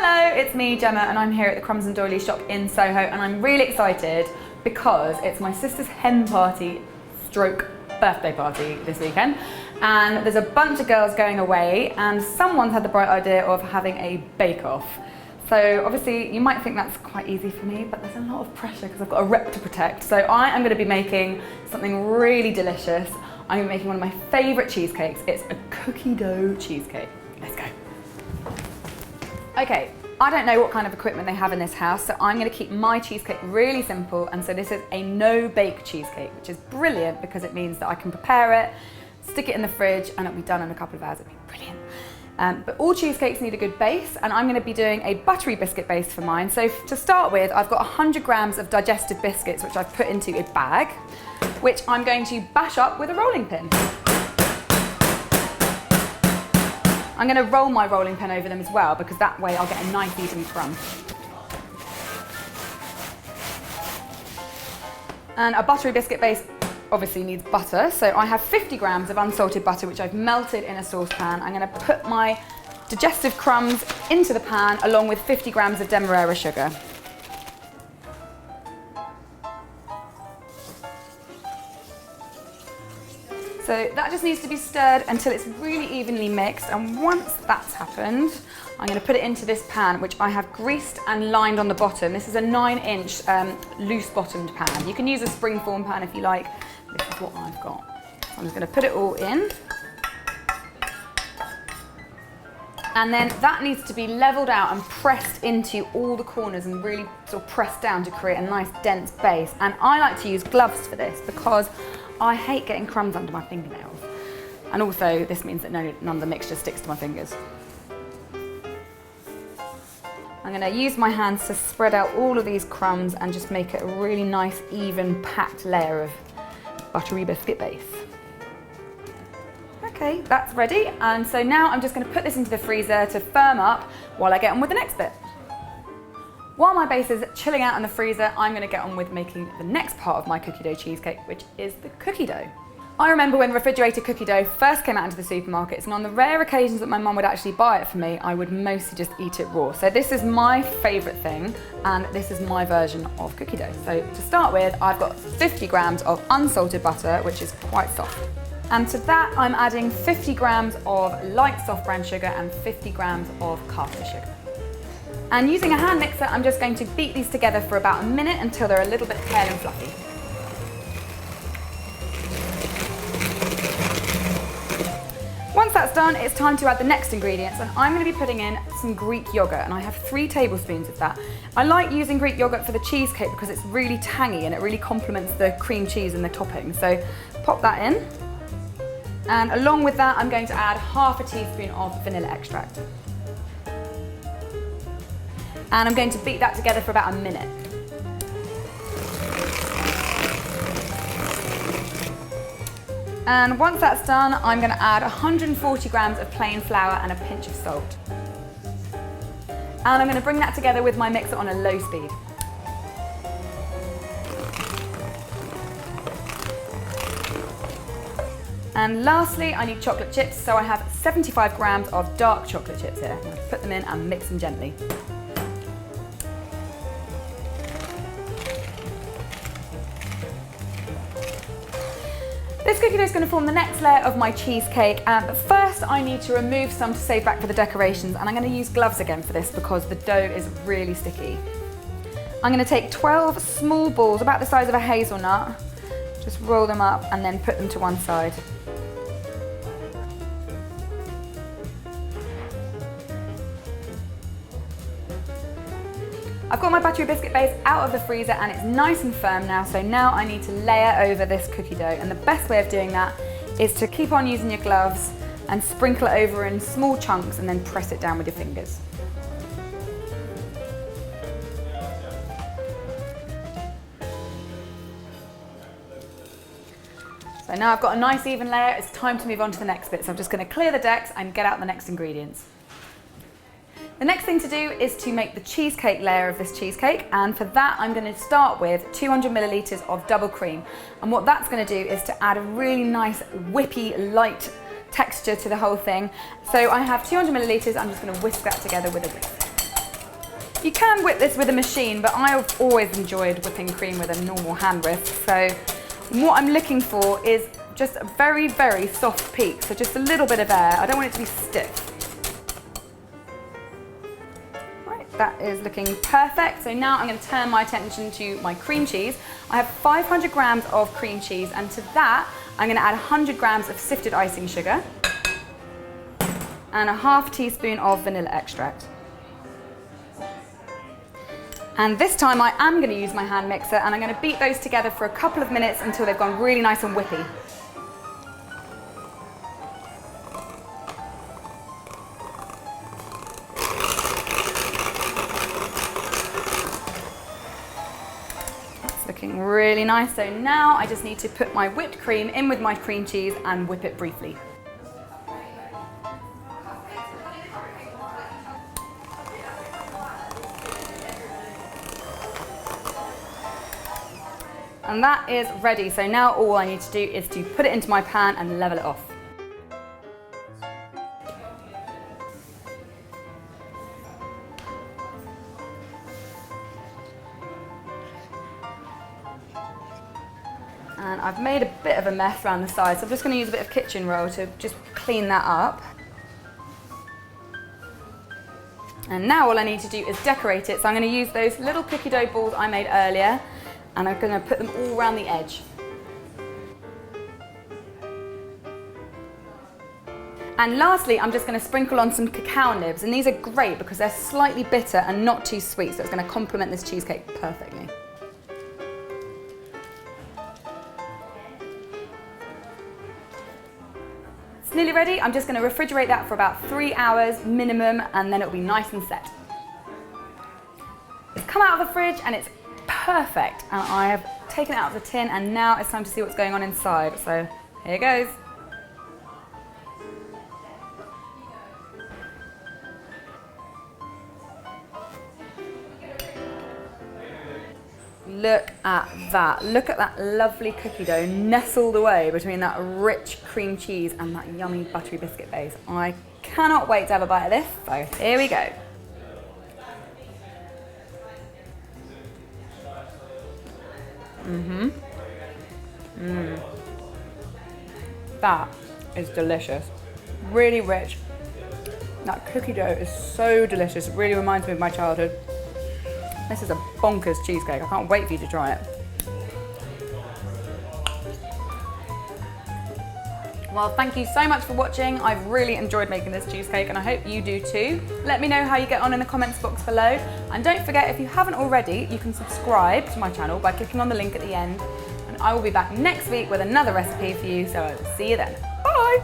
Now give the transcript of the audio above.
Hello, it's me, Jemma, and I'm here at the Crumbs Doilies shop in Soho, and I'm really excited because it's my sister's hen party stroke birthday party this weekend, and there's a bunch of girls going away, and someone's had the bright idea of having a bake-off. So obviously you might think that's quite easy for me, but there's a lot of pressure because I've got a rep to protect. So I am going to be making something really delicious. I'm going to be making one of my favourite cheesecakes. It's a cookie dough cheesecake. Let's go. Okay, I don't know what kind of equipment they have in this house, so I'm going to keep my cheesecake really simple, and so this is a no-bake cheesecake, which is brilliant because it means that I can prepare it, stick it in the fridge, and it'll be done in a couple of hours. It'll be brilliant. But all cheesecakes need a good base, and I'm going to be doing a buttery biscuit base for mine. So to start with, I've got 100 grams of digestive biscuits, which I've put into a bag, which I'm going to bash up with a rolling pin. I'm going to roll my rolling pin over them as well, because that way I'll get a nice even crumb. And a buttery biscuit base obviously needs butter, so I have 50 grams of unsalted butter, which I've melted in a saucepan. I'm going to put my digestive crumbs into the pan, along with 50 grams of demerara sugar. So that just needs to be stirred until it's really evenly mixed, and once that's happened, I'm going to put it into this pan, which I have greased and lined on the bottom. This is a 9-inch loose bottomed pan. You can use a springform pan if you like. This is what I've got. I'm just going to put it all in. And then that needs to be levelled out and pressed into all the corners and really sort of pressed down to create a nice dense base. And I like to use gloves for this because I hate getting crumbs under my fingernails. And also this means that none of the mixture sticks to my fingers. I'm going to use my hands to spread out all of these crumbs and just make it a really nice, even, packed layer of buttery biscuit base. Okay, that's ready, and so now I'm just going to put this into the freezer to firm up while I get on with the next bit. While my base is chilling out in the freezer, I'm going to get on with making the next part of my cookie dough cheesecake, which is the cookie dough. I remember when refrigerated cookie dough first came out into the supermarkets, and on the rare occasions that my mum would actually buy it for me, I would mostly just eat it raw. So this is my favourite thing, and this is my version of cookie dough. So to start with, I've got 50 grams of unsalted butter, which is quite soft. And to that, I'm adding 50 grams of light soft brown sugar and 50 grams of caster sugar. And using a hand mixer, I'm just going to beat these together for about a minute until they're a little bit pale and fluffy. Once that's done, it's time to add the next ingredients, and I'm going to be putting in some Greek yogurt, and I have 3 tablespoons of that. I like using Greek yogurt for the cheesecake because it's really tangy and it really complements the cream cheese and the topping. So pop that in, and along with that, I'm going to add half a teaspoon of vanilla extract. And I'm going to beat that together for about a minute. And once that's done, I'm going to add 140 grams of plain flour and a pinch of salt. And I'm going to bring that together with my mixer on a low speed. And lastly, I need chocolate chips, so I have 75 grams of dark chocolate chips here. I'm going to put them in and mix them gently. This cookie dough is going to form the next layer of my cheesecake, but first I need to remove some to save back for the decorations, and I'm going to use gloves again for this because the dough is really sticky. I'm going to take 12 small balls, about the size of a hazelnut, just roll them up and then put them to one side. I've got my buttery biscuit base out of the freezer and it's nice and firm now, so now I need to layer over this cookie dough, and the best way of doing that is to keep on using your gloves and sprinkle it over in small chunks and then press it down with your fingers. So now I've got a nice even layer, it's time to move on to the next bit, so I'm just going to clear the decks and get out the next ingredients. The next thing to do is to make the cheesecake layer of this cheesecake, and for that I'm going to start with 200 millilitres of double cream, and what that's going to do is to add a really nice whippy light texture to the whole thing. So I have 200 millilitres, I'm just going to whisk that together with a whisk. You can whip this with a machine, but I've always enjoyed whipping cream with a normal hand whisk. So what I'm looking for is just a very, very soft peak. So just a little bit of air. I don't want it to be stiff. That is looking perfect. So now I'm going to turn my attention to my cream cheese. I have 500 grams of cream cheese, and to that I'm going to add 100 grams of sifted icing sugar and a half teaspoon of vanilla extract. And this time I am going to use my hand mixer, and I'm going to beat those together for a couple of minutes until they've gone really nice and whippy. Looking really nice. So now I just need to put my whipped cream in with my cream cheese and whip it briefly. And that is ready. So now all I need to do is to put it into my pan and level it off. And I've made a bit of a mess around the sides, so I'm just going to use a bit of kitchen roll to just clean that up. And now all I need to do is decorate it, so I'm going to use those little cookie dough balls I made earlier, and I'm going to put them all around the edge. And lastly, I'm just going to sprinkle on some cacao nibs, and these are great because they're slightly bitter and not too sweet, so it's going to complement this cheesecake perfectly. It's nearly ready. I'm just going to refrigerate that for about 3 hours minimum, and then it'll be nice and set. It's come out of the fridge and it's perfect, and I have taken it out of the tin, and now it's time to see what's going on inside. So here goes. Look at that. Look at that lovely cookie dough nestled away between that rich cream cheese and that yummy buttery biscuit base. I cannot wait to have a bite of this, so here we go. That is delicious. Really rich. That cookie dough is so delicious. It really reminds me of my childhood. This is a bonkers cheesecake. I can't wait for you to try it. Well, thank you so much for watching. I've really enjoyed making this cheesecake, and I hope you do too. Let me know how you get on in the comments box below. And don't forget, if you haven't already, you can subscribe to my channel by clicking on the link at the end. And I will be back next week with another recipe for you, so I'll see you then. Bye!